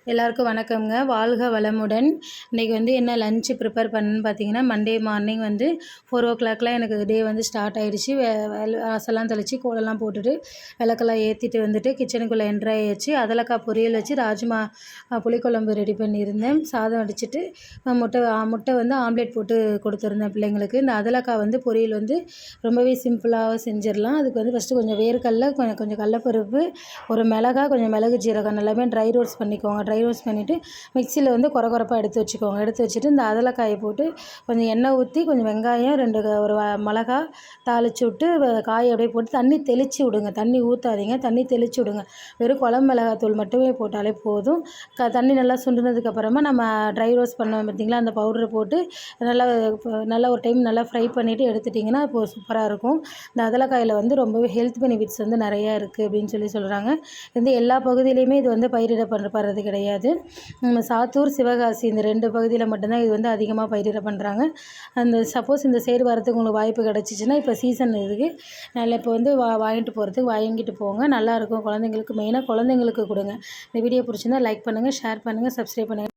எல்லாருக்கும் வணக்கம்ங்க. வாழ்க வளமுடன். இன்றைக்கி வந்து என்ன லஞ்ச் ப்ரிப்பேர் பண்ணேன்னு பார்த்தீங்கன்னா, மண்டே மார்னிங் வந்து 4:00 எனக்கு டே வந்து ஸ்டார்ட் ஆகிடுச்சு. வாசல்லாம் தெளித்து கோலம்லாம் போட்டுட்டு விளக்கெல்லாம் ஏற்றிட்டு வந்துட்டு கிச்சனுக்குள்ளே என்ட்ரு ஆயாச்சு. அதலக்காய் பொரியல் வச்சு ராஜ்மா புளிக்குழம்பு ரெடி பண்ணியிருந்தேன். சாதம் வடிச்சிட்டு முட்டை வந்து ஆம்லேட் போட்டு கொடுத்துருந்தேன் பிள்ளைங்களுக்கு. இந்த அதலக்காய் வந்து பொரியல் வந்து ரொம்பவே சிம்பிளாக செஞ்சிடலாம். அதுக்கு வந்து ஃபஸ்ட்டு கொஞ்சம் வேர்க்கடல, கொஞ்சம் கடலப்பருப்பு, ஒரு மிளகாய், கொஞ்சம் மிளகு ஜீரகம் எல்லாமே ட்ரை ரோஸ்ட் பண்ணிக்கோங்க. ட்ரை ரோஸ்ட் பண்ணிவிட்டு மிக்சியில் வந்து கொரகொரப்பாக எடுத்து வச்சுக்கோங்க. எடுத்து வச்சுட்டு இந்த அதலக்காயை போட்டு கொஞ்சம் எண்ணெய் ஊற்றி கொஞ்சம் வெங்காயம், ஒரு மிளகா தாளித்து விட்டு காயை அப்படியே போட்டு தண்ணி தெளித்து விடுங்க. தண்ணி ஊற்றாதீங்க, தண்ணி தெளித்து விடுங்க. வெறும் குழம்பு மிளகாத்தூள் மட்டுமே போட்டாலே போதும். தண்ணி நல்லா சுண்டுனதுக்கப்புறமா நம்ம ட்ரை ரோஸ்ட் பண்ணோம் பார்த்திங்களா, அந்த பவுடரை போட்டு நல்லா ஒரு டைம் நல்லா ஃப்ரை பண்ணிவிட்டு எடுத்துட்டிங்கன்னா இப்போது சூப்பராக இருக்கும். இந்த அதலக்காயில் வந்து ரொம்பவே ஹெல்த் பெனிஃபிட்ஸ் வந்து நிறையா இருக்குது அப்படின்னு சொல்கிறாங்க. இது எல்லா பகுதியிலையுமே இது வந்து பயிரிடப்படுறது கிடையாது. சாத்தூர், சிவகாசி இந்த 2 பகுதியில் மட்டும்தான் இது வந்து அதிகமாக பயிரிட பண்ணுறாங்க. சப்போஸ் இந்த சைடு வரதுக்கு உங்களுக்கு வாய்ப்பு கிடச்சிச்சின்னா இப்போ சீசன் இருக்குது. நல்லா இப்போ வந்து வாங்கிட்டு போங்க. நல்லாயிருக்கும். குழந்தைங்களுக்கு மெயினாக குழந்தைங்களுக்கு கொடுங்க. இந்த வீடியோ பிடிச்சிருந்தா லைக் பண்ணுங்கள், ஷேர் பண்ணுங்கள், சப்ஸ்கிரைப் பண்ணுங்கள்.